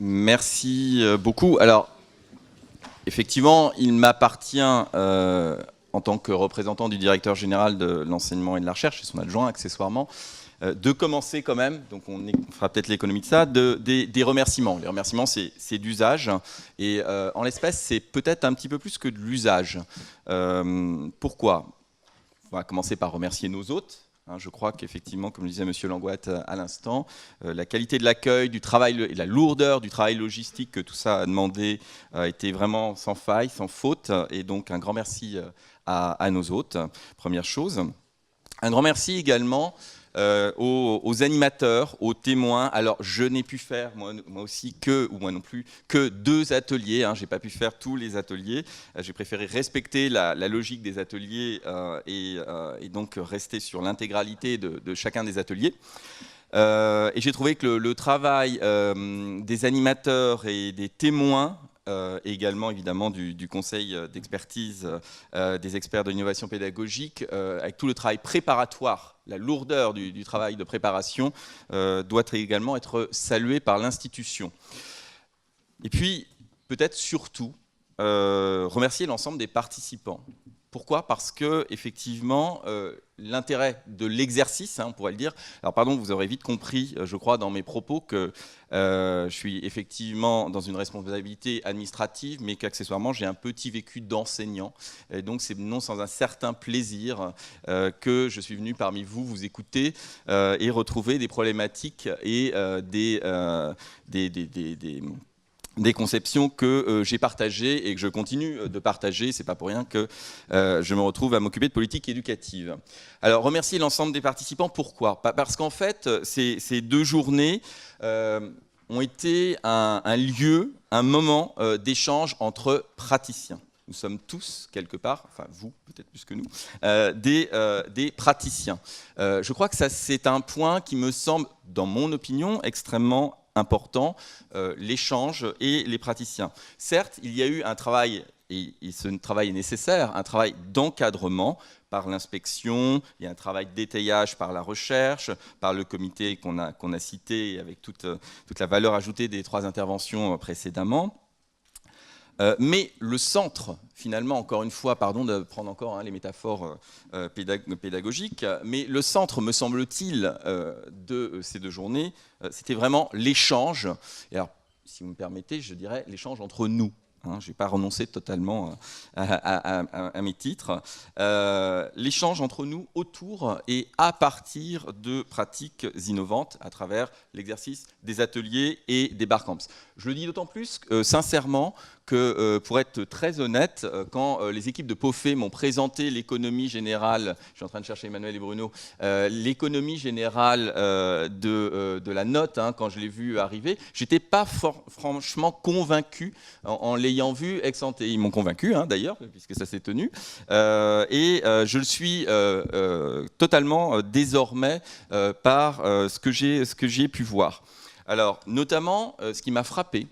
Merci beaucoup. Alors, effectivement, il m'appartient, en tant que représentant du directeur général de l'enseignement et de la recherche, et son adjoint accessoirement, de commencer quand même, donc on fera peut-être l'économie de ça, des remerciements. Les remerciements, c'est d'usage, et en l'espèce, c'est peut-être un petit peu plus que de l'usage. Pourquoi ? On va commencer par remercier nos hôtes. Je crois qu'effectivement, comme le disait M. Langouat à l'instant, la qualité de l'accueil, du travail et la lourdeur du travail logistique que tout ça a demandé a été vraiment sans faille, sans faute. Et donc un grand merci à nos hôtes, première chose. Un grand merci également aux animateurs, aux témoins. Alors, je n'ai pu faire, moi aussi, moi non plus, que 2 ateliers. Je n'ai pas pu faire tous les ateliers. J'ai préféré respecter la logique des ateliers et donc rester sur l'intégralité de chacun des ateliers. Et j'ai trouvé que le travail des animateurs et des témoins, et également évidemment du conseil d'expertise des experts de l'innovation pédagogique, avec tout le travail préparatoire, la lourdeur du travail de préparation, doit également être salué par l'institution. Et puis, peut-être surtout, remercier l'ensemble des participants. Pourquoi ? Parce que, effectivement, l'intérêt de l'exercice, on pourrait le dire. Alors, pardon, vous aurez vite compris, je crois, dans mes propos, que je suis effectivement dans une responsabilité administrative, mais qu'accessoirement, j'ai un petit vécu d'enseignant. Et donc, c'est non sans un certain plaisir que je suis venu parmi vous, vous écouter et retrouver des problématiques et des conceptions que j'ai partagées et que je continue de partager. C'est pas pour rien que je me retrouve à m'occuper de politique éducative. Alors, remercier l'ensemble des participants, pourquoi ? Parce qu'en fait, ces 2 journées ont été un lieu, un moment d'échange entre praticiens. Nous sommes tous, quelque part, enfin vous, peut-être plus que nous, des praticiens. Je crois que ça, c'est un point qui me semble, dans mon opinion, extrêmement important, l'échange et les praticiens. Certes, il y a eu un travail, et ce travail est nécessaire, un travail d'encadrement par l'inspection, il y a un travail d'étayage par la recherche, par le comité qu'on a cité, avec toute la valeur ajoutée des 3 interventions précédemment. Mais le centre, finalement, encore une fois, pardon de prendre encore les métaphores pédagogiques, mais le centre, me semble-t-il, de ces 2 journées, c'était vraiment l'échange. Et alors, si vous me permettez, je dirais l'échange entre nous. Je ne vais pas renoncer totalement à mes titres. L'échange entre nous autour et à partir de pratiques innovantes à travers l'exercice des ateliers et des barcamps. Je le dis d'autant plus sincèrement que, pour être très honnête, quand les équipes de POFE m'ont présenté l'économie générale, je suis en train de chercher Emmanuel et Bruno, l'économie générale de la note, quand je l'ai vu arriver, je n'étais pas franchement convaincu en l'ayant vu ex ante. Ils m'ont convaincu, d'ailleurs, puisque ça s'est tenu, et je le suis totalement désormais par ce que j'ai pu voir. Alors, notamment, ce qui m'a frappé,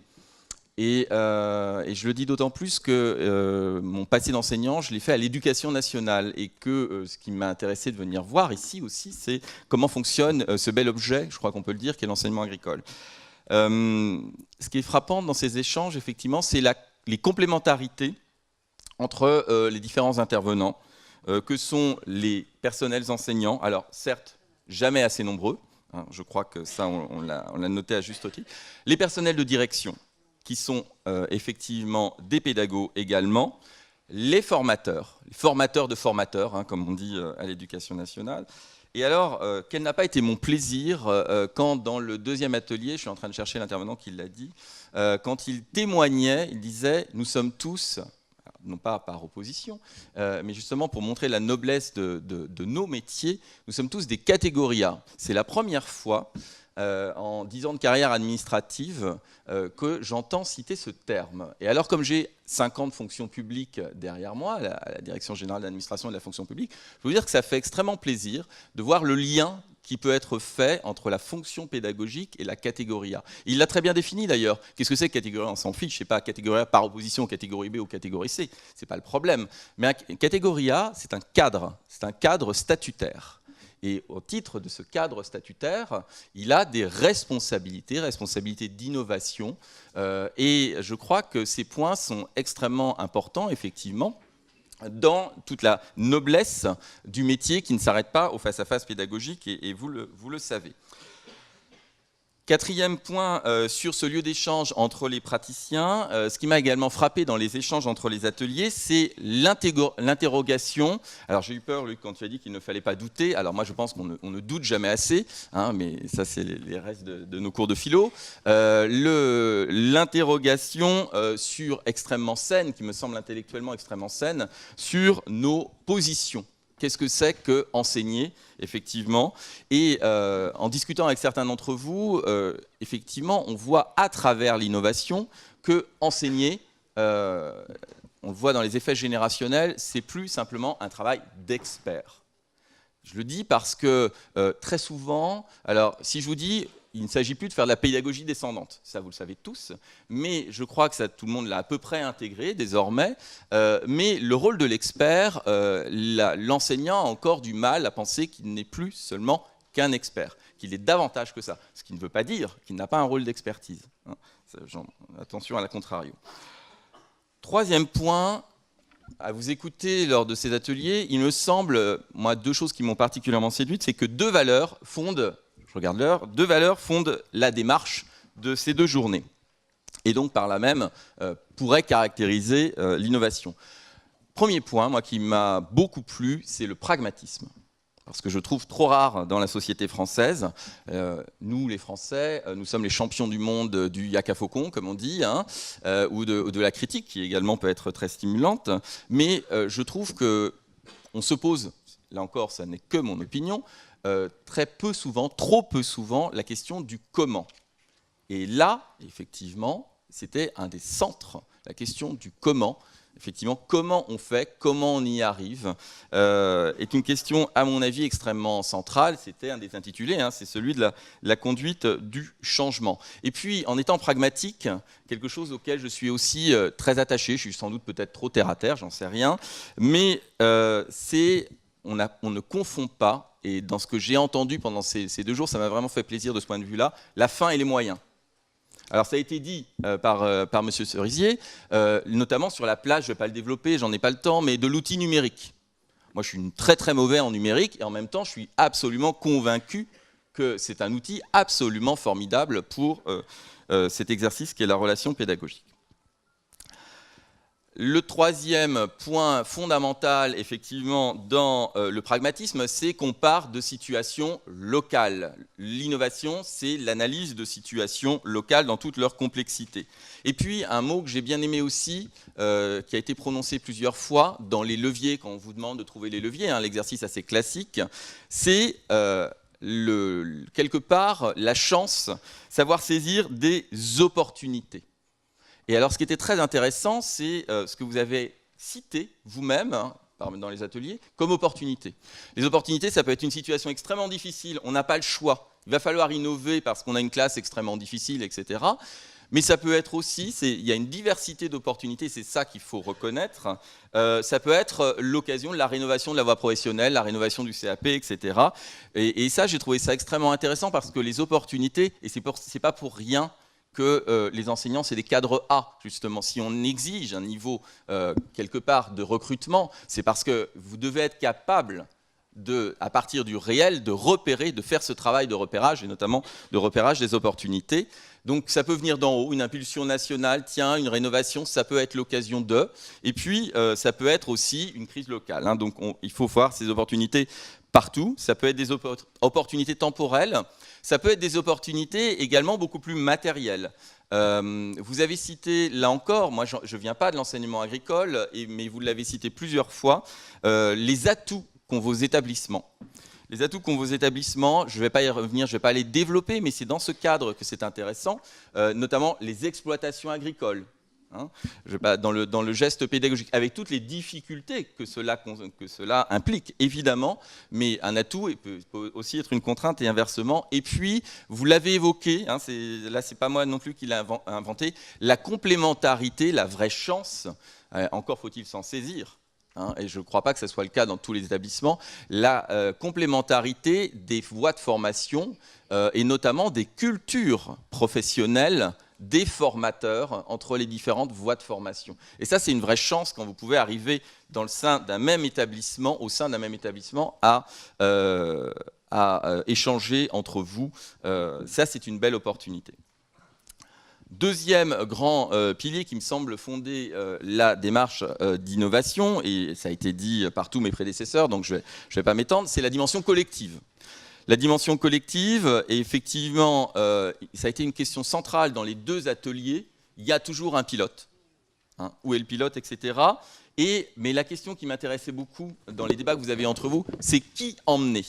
et je le dis d'autant plus que mon passé d'enseignant, je l'ai fait à l'Éducation nationale, et que ce qui m'a intéressé de venir voir ici aussi, c'est comment fonctionne ce bel objet, je crois qu'on peut le dire, qu'est l'enseignement agricole. Ce qui est frappant dans ces échanges, effectivement, c'est les complémentarités entre les différents intervenants, que sont les personnels enseignants. Alors, certes, jamais assez nombreux, je crois que ça, on l'a noté à juste titre. Les personnels de direction, qui sont effectivement des pédagogues également, les formateurs de formateurs, comme on dit à l'Éducation nationale. Et alors, quel n'a pas été mon plaisir quand, dans le 2e atelier, je suis en train de chercher l'intervenant qui l'a dit, quand il témoignait, il disait « nous sommes tous », non pas par opposition, mais justement pour montrer la noblesse de nos métiers, nous sommes tous des catégories A. C'est la première fois en 10 ans de carrière administrative que j'entends citer ce terme. Et alors, comme j'ai 5 ans de fonction publique derrière moi, à la Direction générale de l'administration et de la fonction publique, je peux vous dire que ça fait extrêmement plaisir de voir le lien qui peut être fait entre la fonction pédagogique et la catégorie A. Il l'a très bien défini d'ailleurs. Qu'est-ce que c'est que catégorie A ? On s'en fiche, c'est pas catégorie A par opposition aux catégorie B ou catégorie C, c'est pas le problème. Mais catégorie A, c'est un cadre statutaire. Et au titre de ce cadre statutaire, il a des responsabilités d'innovation. Et je crois que ces points sont extrêmement importants, effectivement, dans toute la noblesse du métier qui ne s'arrête pas au face-à-face pédagogique, et vous le savez. Quatrième point sur ce lieu d'échange entre les praticiens, ce qui m'a également frappé dans les échanges entre les ateliers, c'est l'interrogation. Alors j'ai eu peur, Luc, quand tu as dit qu'il ne fallait pas douter. Alors moi je pense qu'on ne doute jamais assez, hein, mais ça c'est les restes de nos cours de philo. L'interrogation extrêmement saine, qui me semble intellectuellement extrêmement saine, sur nos positions. Qu'est-ce que c'est que enseigner, effectivement? Et en discutant avec certains d'entre vous, effectivement, on voit à travers l'innovation que enseigner, on le voit dans les effets générationnels, c'est plus simplement un travail d'expert. Je le dis parce que très souvent, alors si je vous dis, il ne s'agit plus de faire de la pédagogie descendante, ça vous le savez tous, mais je crois que ça, tout le monde l'a à peu près intégré désormais, mais le rôle de l'expert, l'enseignant a encore du mal à penser qu'il n'est plus seulement qu'un expert, qu'il est davantage que ça, ce qui ne veut pas dire qu'il n'a pas un rôle d'expertise. Hein. Attention à la contrario. Troisième point, à vous écouter lors de ces ateliers, il me semble, moi, deux choses qui m'ont particulièrement séduite, c'est que deux valeurs fondent la démarche de ces deux journées, et donc par là même pourraient caractériser l'innovation. Premier point, moi, qui m'a beaucoup plu, c'est le pragmatisme. Parce que je trouve trop rare dans la société française. Nous, les Français, nous sommes les champions du monde du yaka faucon, comme on dit, hein, ou de la critique, qui également peut être très stimulante. Mais je trouve qu'on se pose, là encore, ça n'est que mon opinion, très peu souvent, trop peu souvent, la question du comment. Et là, effectivement, c'était un des centres, la question du comment. Effectivement, comment on fait, comment on y arrive, est une question, à mon avis, extrêmement centrale. C'était un des intitulés, hein, c'est celui de la conduite du changement. Et puis, en étant pragmatique, quelque chose auquel je suis aussi très attaché, je suis sans doute peut-être trop terre-à-terre, j'en sais rien, mais on ne confond pas, et dans ce que j'ai entendu pendant ces 2 jours, ça m'a vraiment fait plaisir de ce point de vue-là, la fin et les moyens. Alors ça a été dit par M. Cerisier, notamment sur la place, je ne vais pas le développer, j'en ai pas le temps, mais de l'outil numérique. Moi je suis très très mauvais en numérique et en même temps je suis absolument convaincu que c'est un outil absolument formidable pour cet exercice qui est la relation pédagogique. Le troisième point fondamental, effectivement, dans le pragmatisme, c'est qu'on part de situations locales. L'innovation, c'est l'analyse de situations locales dans toute leur complexité. Et puis, un mot que j'ai bien aimé aussi, qui a été prononcé plusieurs fois dans les leviers, quand on vous demande de trouver les leviers, hein, l'exercice assez classique, c'est quelque part la chance, savoir saisir des opportunités. Et alors, ce qui était très intéressant, c'est ce que vous avez cité vous-même, hein, dans les ateliers, comme opportunité. Les opportunités, ça peut être une situation extrêmement difficile, on n'a pas le choix, il va falloir innover parce qu'on a une classe extrêmement difficile, etc. Mais ça peut être aussi, il y a une diversité d'opportunités, c'est ça qu'il faut reconnaître. Ça peut être l'occasion de la rénovation de la voie professionnelle, la rénovation du CAP, etc. Et ça, j'ai trouvé ça extrêmement intéressant parce que les opportunités, et c'est pas pour rien que les enseignants, c'est des cadres A, justement. Si on exige un niveau, quelque part, de recrutement, c'est parce que vous devez être capable, à partir du réel, de repérer, de faire ce travail de repérage, et notamment de repérage des opportunités. Donc ça peut venir d'en haut, une impulsion nationale, tiens, une rénovation, ça peut être l'occasion de. Et puis, ça peut être aussi une crise locale. Hein. Donc il faut voir ces opportunités partout. Ça peut être des opportunités temporelles. Ça peut être des opportunités également beaucoup plus matérielles. Vous avez cité, là encore, moi je ne viens pas de l'enseignement agricole, mais vous l'avez cité plusieurs fois, les atouts qu'ont vos établissements. Les atouts qu'ont vos établissements, je ne vais pas y revenir, je ne vais pas les développer, mais c'est dans ce cadre que c'est intéressant, notamment les exploitations agricoles. Hein, dans le geste pédagogique, avec toutes les difficultés que cela implique, évidemment, mais un atout peut aussi être une contrainte et inversement. Et puis, vous l'avez évoqué, hein, là, c'est pas moi non plus qui l'ai inventé, la complémentarité, la vraie chance, encore faut-il s'en saisir, et je ne crois pas que ce soit le cas dans tous les établissements, la complémentarité des voies de formation et notamment des cultures professionnelles des formateurs entre les différentes voies de formation. Et ça, c'est une vraie chance quand vous pouvez arriver dans le sein d'un même établissement, au sein d'un même établissement, à échanger entre vous. Ça, c'est une belle opportunité. Deuxième grand pilier qui me semble fonder la démarche d'innovation, et ça a été dit par tous mes prédécesseurs, donc je ne vais pas m'étendre, c'est la dimension collective. La dimension collective, et effectivement, ça a été une question centrale dans les 2 ateliers. Il y a toujours un pilote. Où est le pilote, etc. Mais la question qui m'intéressait beaucoup dans les débats que vous avez entre vous, c'est qui emmener?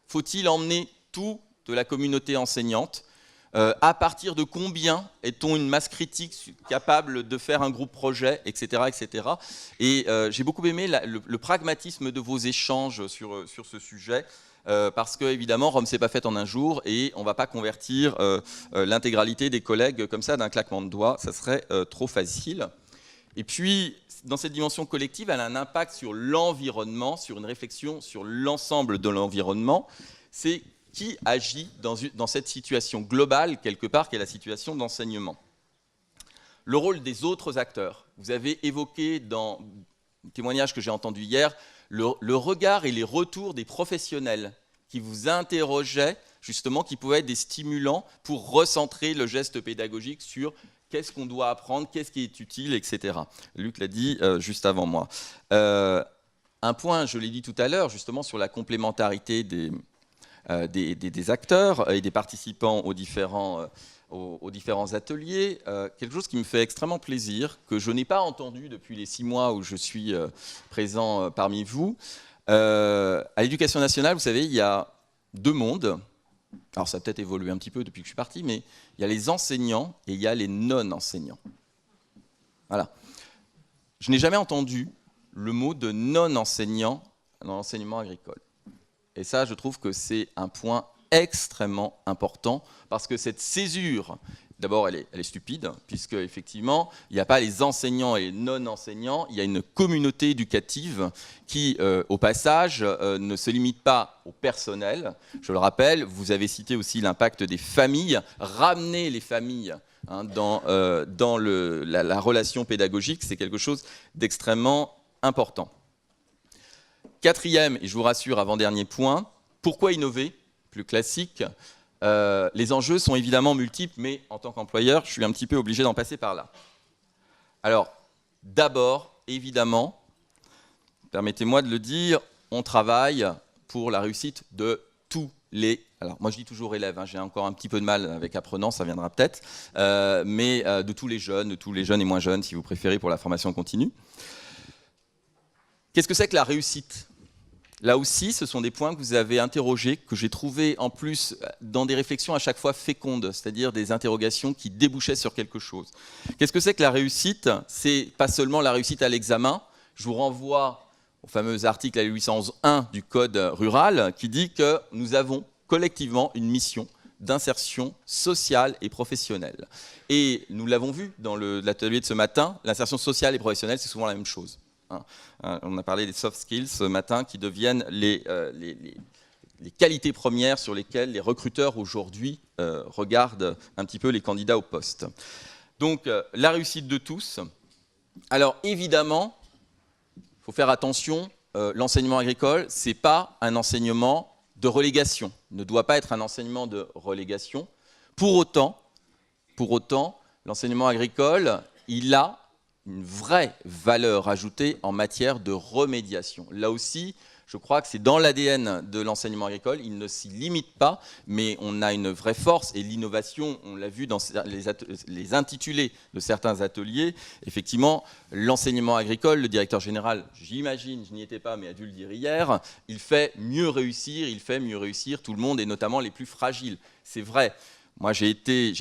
Faut-il emmener tout de la communauté enseignante? À partir de combien est-on une masse critique capable de faire un groupe projet, etc. etc. Et j'ai beaucoup aimé le pragmatisme de vos échanges sur ce sujet. Parce que, évidemment, Rome s'est pas faite en un jour et on ne va pas convertir l'intégralité des collègues comme ça d'un claquement de doigts, ça serait trop facile. Et puis, dans cette dimension collective, elle a un impact sur l'environnement, sur une réflexion sur l'ensemble de l'environnement. C'est qui agit dans cette situation globale, quelque part, qui est la situation d'enseignement. Le rôle des autres acteurs. Vous avez évoqué dans le témoignage que j'ai entendu hier, le regard et les retours des professionnels qui vous interrogeaient, justement, qui pouvaient être des stimulants pour recentrer le geste pédagogique sur qu'est-ce qu'on doit apprendre, qu'est-ce qui est utile, etc. Luc l'a dit juste avant moi. Un point, je l'ai dit tout à l'heure, justement, sur la complémentarité des acteurs et des participants aux différents ateliers, quelque chose qui me fait extrêmement plaisir, que je n'ai pas entendu depuis les 6 mois où je suis présent parmi vous. À l'Éducation nationale, vous savez, il y a 2 mondes. Alors ça a peut-être évolué un petit peu depuis que je suis parti, mais il y a les enseignants et il y a les non-enseignants. Voilà. Je n'ai jamais entendu le mot de non-enseignant dans l'enseignement agricole. Et ça, je trouve que c'est un point extrêmement important, parce que cette césure, d'abord, elle est stupide, puisque effectivement, il n'y a pas les enseignants et les non-enseignants, il y a une communauté éducative qui, au passage, ne se limite pas au personnel. Je le rappelle, vous avez cité aussi l'impact des familles, ramener les familles dans la relation pédagogique, c'est quelque chose d'extrêmement important. 4e, et je vous rassure, avant-dernier point, pourquoi innover? Plus classique. Les enjeux sont évidemment multiples, mais en tant qu'employeur, je suis un petit peu obligé d'en passer par là. Alors, d'abord, évidemment, permettez-moi de le dire, on travaille pour la réussite de tous les... Alors, moi je dis toujours élèves, j'ai encore un petit peu de mal avec apprenants, ça viendra peut-être, mais de tous les jeunes et moins jeunes, si vous préférez, pour la formation continue. Qu'est-ce que c'est que la réussite? Là aussi, ce sont des points que vous avez interrogés, que j'ai trouvés en plus dans des réflexions à chaque fois fécondes, c'est-à-dire des interrogations qui débouchaient sur quelque chose. Qu'est-ce que c'est que la réussite? C'est pas seulement la réussite à l'examen. Je vous renvoie au fameux article L811.1 du Code rural qui dit que nous avons collectivement une mission d'insertion sociale et professionnelle. Et nous l'avons vu dans l'atelier de ce matin, l'insertion sociale et professionnelle, c'est souvent la même chose. On a parlé des soft skills ce matin qui deviennent les qualités premières sur lesquelles les recruteurs aujourd'hui regardent un petit peu les candidats au poste. Donc la réussite de tous. Alors évidemment, il faut faire attention, l'enseignement agricole, ce n'est pas un enseignement de relégation, ne doit pas être un enseignement de relégation. Pour autant, l'enseignement agricole, il a une vraie valeur ajoutée en matière de remédiation. Là aussi, je crois que c'est dans l'ADN de l'enseignement agricole, il ne s'y limite pas, mais on a une vraie force, et l'innovation, on l'a vu dans les intitulés de certains ateliers, effectivement, l'enseignement agricole, le directeur général, j'imagine, je n'y étais pas, mais a dû le dire hier, il fait mieux réussir tout le monde, et notamment les plus fragiles. C'est vrai. Moi, j'ai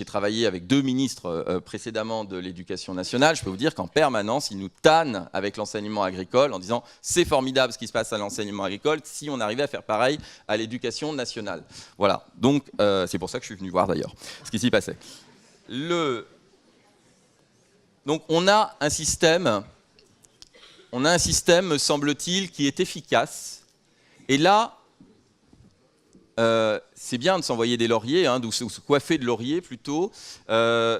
travaillé avec 2 ministres précédemment de l'Éducation nationale. Je peux vous dire qu'en permanence, ils nous tannent avec l'enseignement agricole en disant « c'est formidable ce qui se passe à l'enseignement agricole si on arrivait à faire pareil à l'Éducation nationale ». Voilà, donc c'est pour ça que je suis venu voir d'ailleurs ce qui s'y passait. Donc on a un système on a un système, me semble-t-il, qui est efficace. Et là, c'est bien de s'envoyer des lauriers, hein, ou se coiffer de lauriers plutôt,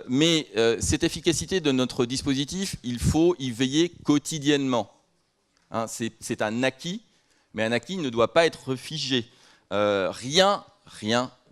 mais cette efficacité de notre dispositif, il faut y veiller quotidiennement. Hein, c'est un acquis, mais un acquis ne doit pas être figé. Rien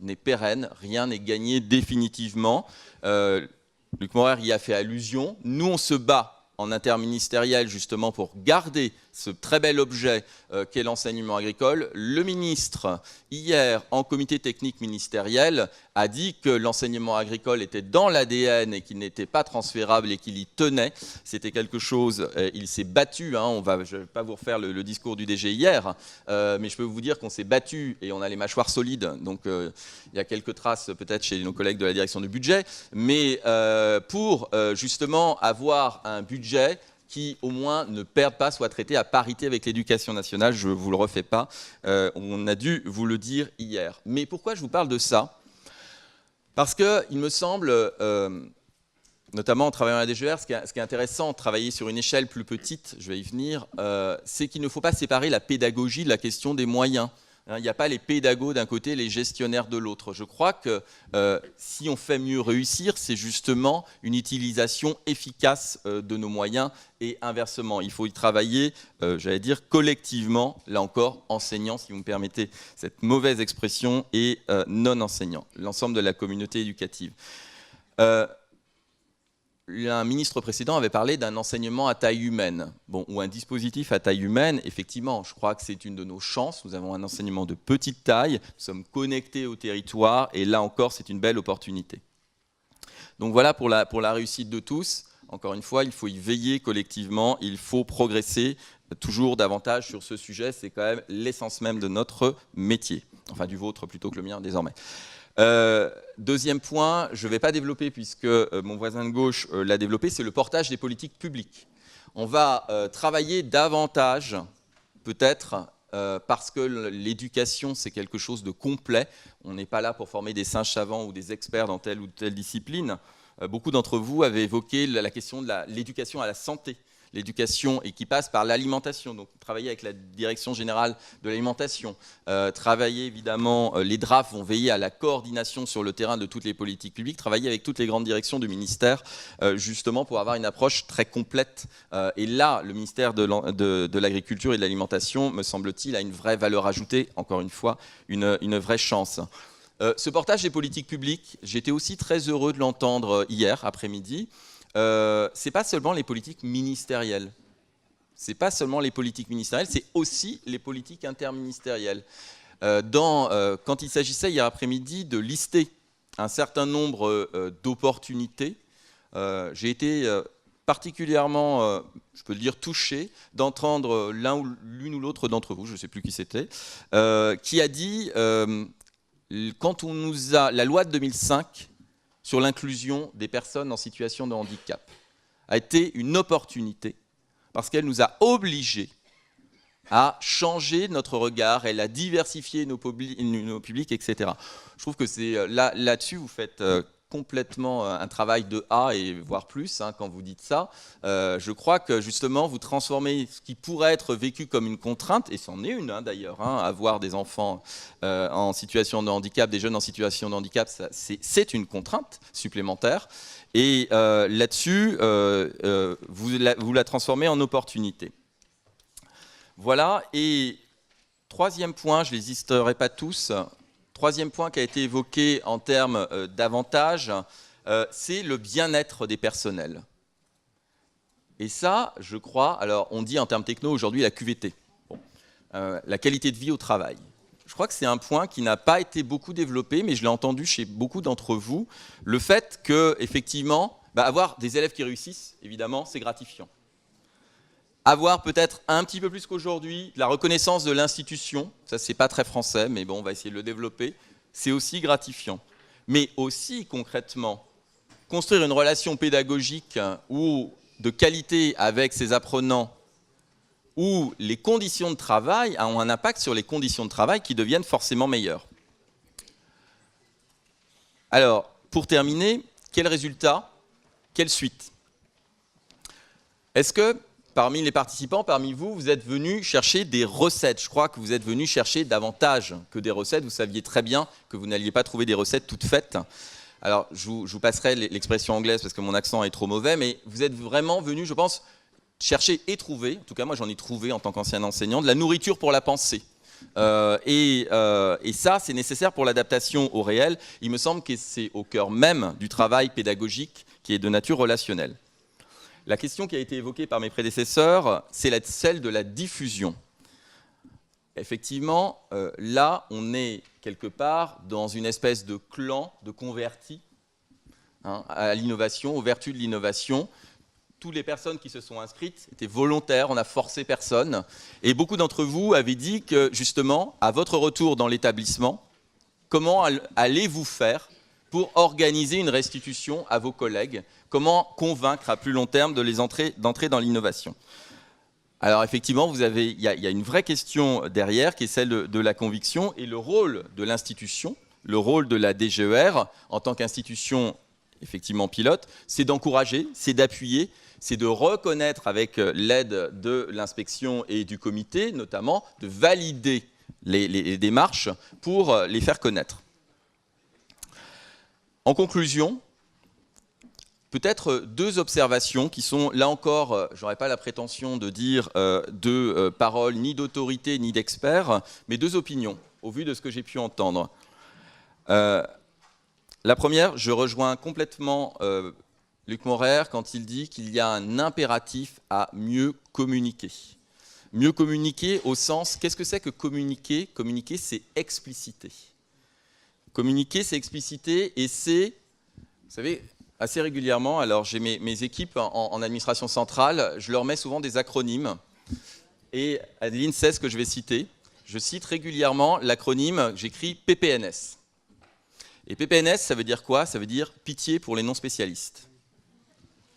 n'est pérenne, rien n'est gagné définitivement. Luc Morer y a fait allusion. Nous, on se bat en interministériel justement pour garder ce très bel objet qu'est l'enseignement agricole. Le ministre, hier, en comité technique ministériel, a dit que l'enseignement agricole était dans l'ADN et qu'il n'était pas transférable et qu'il y tenait. C'était quelque chose, il s'est battu, hein, je ne vais pas vous refaire le discours du DG hier, mais je peux vous dire qu'on s'est battu et on a les mâchoires solides, donc il y a quelques traces peut-être chez nos collègues de la direction du budget, mais pour justement avoir un budget qui au moins ne perd pas, soit traité à parité avec l'éducation nationale. Je ne vous le refais pas, on a dû vous le dire hier. Mais pourquoi je vous parle de ça? Parce qu'il me semble, notamment en travaillant à la DGR, ce qui est intéressant de travailler sur une échelle plus petite, je vais y venir, c'est qu'il ne faut pas séparer la pédagogie de la question des moyens. Il n'y a pas les pédagogues d'un côté et les gestionnaires de l'autre. Je crois que si on fait mieux réussir, c'est justement une utilisation efficace de nos moyens et inversement. Il faut y travailler, j'allais dire, collectivement, là encore, enseignants, si vous me permettez cette mauvaise expression, et non-enseignants, l'ensemble de la communauté éducative. Un ministre précédent avait parlé d'un enseignement à taille humaine, ou un dispositif à taille humaine. Effectivement, je crois que c'est une de nos chances. Nous avons un enseignement de petite taille, nous sommes connectés au territoire, et là encore, c'est une belle opportunité. Donc voilà pour la réussite de tous. Encore une fois, il faut y veiller collectivement, il faut progresser toujours davantage sur ce sujet. C'est quand même l'essence même de notre métier, enfin du vôtre plutôt que le mien désormais. Deuxième point, je ne vais pas développer puisque mon voisin de gauche l'a développé, c'est le portage des politiques publiques. On va travailler davantage, peut-être, parce que l'éducation, c'est quelque chose de complet. On n'est pas là pour former des singes savants ou des experts dans telle ou telle discipline. Beaucoup d'entre vous avaient évoqué la question de l'éducation à la santé. L'éducation et qui passe par l'alimentation, donc travailler avec la direction générale de l'alimentation, travailler évidemment, les DRAF vont veiller à la coordination sur le terrain de toutes les politiques publiques, travailler avec toutes les grandes directions du ministère, justement pour avoir une approche très complète. Et là, le ministère de l'Agriculture et de l'Alimentation, me semble-t-il, a une vraie valeur ajoutée, encore une fois, une vraie chance. Ce portage des politiques publiques, j'étais aussi très heureux de l'entendre hier après-midi. C'est pas seulement les politiques ministérielles. C'est pas seulement les politiques ministérielles, c'est aussi les politiques interministérielles. Quand il s'agissait hier après-midi de lister un certain nombre d'opportunités, j'ai été particulièrement, je peux le dire, touché d'entendre l'une ou l'autre d'entre vous, je ne sais plus qui c'était, qui a dit, quand on nous a, la loi de 2005, sur l'inclusion des personnes en situation de handicap, a été une opportunité parce qu'elle nous a obligés à changer notre regard, elle a diversifié nos publics, etc. Je trouve que c'est là-dessus, vous faites complètement un travail de A et voire plus quand vous dites ça. Je crois que justement vous transformez ce qui pourrait être vécu comme une contrainte, et c'en est une d'ailleurs, avoir des enfants en situation de handicap, des jeunes en situation de handicap, c'est une contrainte supplémentaire. Et là-dessus, vous la transformez en opportunité. Voilà, et troisième point, je ne les listerai pas tous. Troisième point qui a été évoqué en termes d'avantages, c'est le bien-être des personnels. Et ça, je crois, alors on dit en termes techno aujourd'hui la QVT, la qualité de vie au travail. Je crois que c'est un point qui n'a pas été beaucoup développé, mais je l'ai entendu chez beaucoup d'entre vous, le fait que, effectivement, avoir des élèves qui réussissent, évidemment, c'est gratifiant. Avoir peut-être un petit peu plus qu'aujourd'hui la reconnaissance de l'institution, ça c'est pas très français, mais bon, on va essayer de le développer, c'est aussi gratifiant. Mais aussi concrètement, construire une relation pédagogique ou de qualité avec ses apprenants, où les conditions de travail ont un impact sur les conditions de travail qui deviennent forcément meilleures. Alors, pour terminer, quel résultat? Quelle suite? Est-ce que parmi les participants, parmi vous, vous êtes venus chercher des recettes. Je crois que vous êtes venus chercher davantage que des recettes. Vous saviez très bien que vous n'alliez pas trouver des recettes toutes faites. Alors, je vous passerai l'expression anglaise parce que mon accent est trop mauvais, mais vous êtes vraiment venus, je pense, chercher et trouver, en tout cas moi j'en ai trouvé en tant qu'ancien enseignant, de la nourriture pour la pensée. Et ça, c'est nécessaire pour l'adaptation au réel. Il me semble que c'est au cœur même du travail pédagogique qui est de nature relationnelle. La question qui a été évoquée par mes prédécesseurs, c'est celle de la diffusion. Effectivement, là, on est quelque part dans une espèce de clan de convertis à l'innovation, aux vertus de l'innovation. Toutes les personnes qui se sont inscrites étaient volontaires, on n'a forcé personne. Et beaucoup d'entre vous avaient dit que, justement, à votre retour dans l'établissement, comment allez-vous faire pour organiser une restitution à vos collègues? Comment convaincre à plus long terme d'entrer dans l'innovation? Alors effectivement, il y a une vraie question derrière qui est celle de la conviction et le rôle de l'institution, le rôle de la DGER en tant qu'institution effectivement pilote, c'est d'encourager, c'est d'appuyer, c'est de reconnaître avec l'aide de l'inspection et du comité, notamment, de valider les démarches pour les faire connaître. En conclusion, peut-être deux observations qui sont, là encore, je n'aurais pas la prétention de dire deux paroles ni d'autorité ni d'experts, mais deux opinions, au vu de ce que j'ai pu entendre. La première, je rejoins complètement Luc Morer quand il dit qu'il y a un impératif à mieux communiquer. Mieux communiquer au sens, qu'est-ce que c'est que communiquer? Communiquer, c'est expliciter. Communiquer, c'est expliciter et c'est, vous savez, assez régulièrement, alors j'ai mes équipes en administration centrale, je leur mets souvent des acronymes et Adeline sait ce que je vais citer. Je cite régulièrement l'acronyme, j'écris PPNS. Et PPNS, ça veut dire quoi? Ça veut dire pitié pour les non-spécialistes.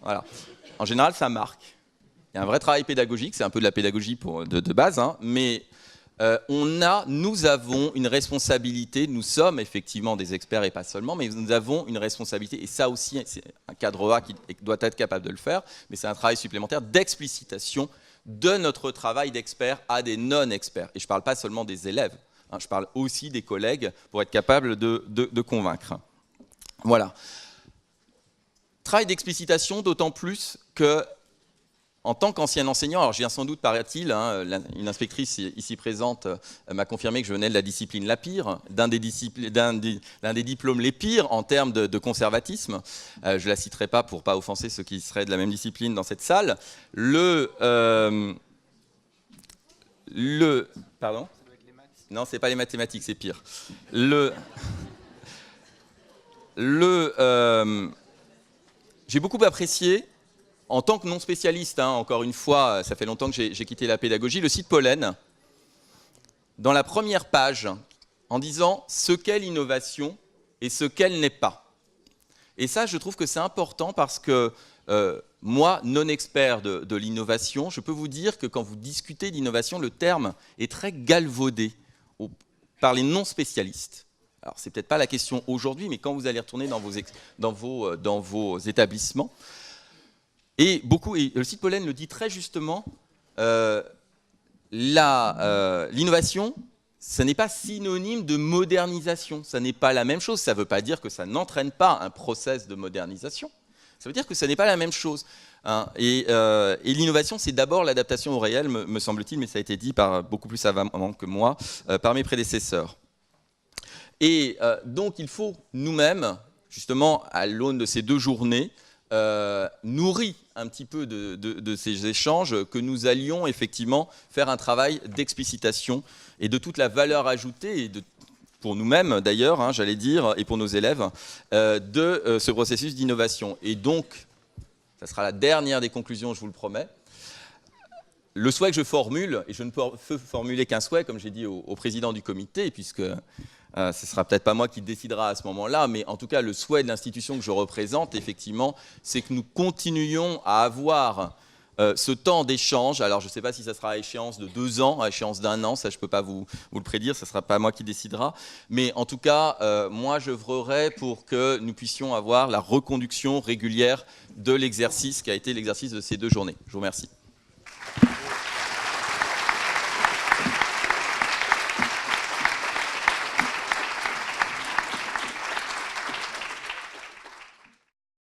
Voilà. En général, ça marque. Il y a un vrai travail pédagogique, c'est un peu de la pédagogie de base, hein, mais nous avons une responsabilité, nous sommes effectivement des experts et pas seulement, mais nous avons une responsabilité, et ça aussi, c'est un cadre A qui doit être capable de le faire, mais c'est un travail supplémentaire d'explicitation de notre travail d'expert à des non-experts. Et je ne parle pas seulement des élèves, hein, je parle aussi des collègues pour être capable de convaincre. Voilà. Travail d'explicitation, d'autant plus que, en tant qu'ancien enseignant, alors je viens sans doute, paraît-il, hein, une inspectrice ici présente m'a confirmé que je venais de la discipline la pire, d'un des diplômes les pires en termes de conservatisme. Je ne la citerai pas pour ne pas offenser ceux qui seraient de la même discipline dans cette salle. Pardon ? Non, ce n'est pas les mathématiques, c'est pire. J'ai beaucoup apprécié, en tant que non spécialiste, hein, encore une fois, ça fait longtemps que j'ai quitté la pédagogie, le site Pollen, dans la première page, en disant ce qu'est l'innovation et ce qu'elle n'est pas. Et ça, je trouve que c'est important parce que moi, non expert de l'innovation, je peux vous dire que quand vous discutez d'innovation, le terme est très galvaudé par les non spécialistes. Alors, c'est peut-être pas la question aujourd'hui, mais quand vous allez retourner dans vos établissements, et le site Pollen le dit très justement, l'innovation, ce n'est pas synonyme de modernisation, ça n'est pas la même chose, ça ne veut pas dire que ça n'entraîne pas un process de modernisation, ça veut dire que ce n'est pas la même chose. Hein. Et l'innovation, c'est d'abord l'adaptation au réel, me semble-t-il, mais ça a été dit par beaucoup plus savamment que moi, par mes prédécesseurs. Et donc, il faut nous-mêmes, justement, à l'aune de ces deux journées, nourris un petit peu de ces échanges, que nous allions effectivement faire un travail d'explicitation et de toute la valeur ajoutée, et pour nous-mêmes d'ailleurs, hein, j'allais dire, et pour nos élèves, de ce processus d'innovation. Et donc, ça sera la dernière des conclusions, je vous le promets, le souhait que je formule, et je ne peux formuler qu'un souhait, comme j'ai dit au président du comité, puisque ce ne sera peut-être pas moi qui décidera à ce moment-là, mais en tout cas, le souhait de l'institution que je représente, effectivement, c'est que nous continuions à avoir ce temps d'échange. Alors, je ne sais pas si ça sera à échéance de 2 ans, à échéance d'1 an, ça je ne peux pas vous le prédire, ce ne sera pas moi qui décidera. Mais en tout cas, moi, j'œuvrerai pour que nous puissions avoir la reconduction régulière de l'exercice qui a été l'exercice de ces 2 journées. Je vous remercie.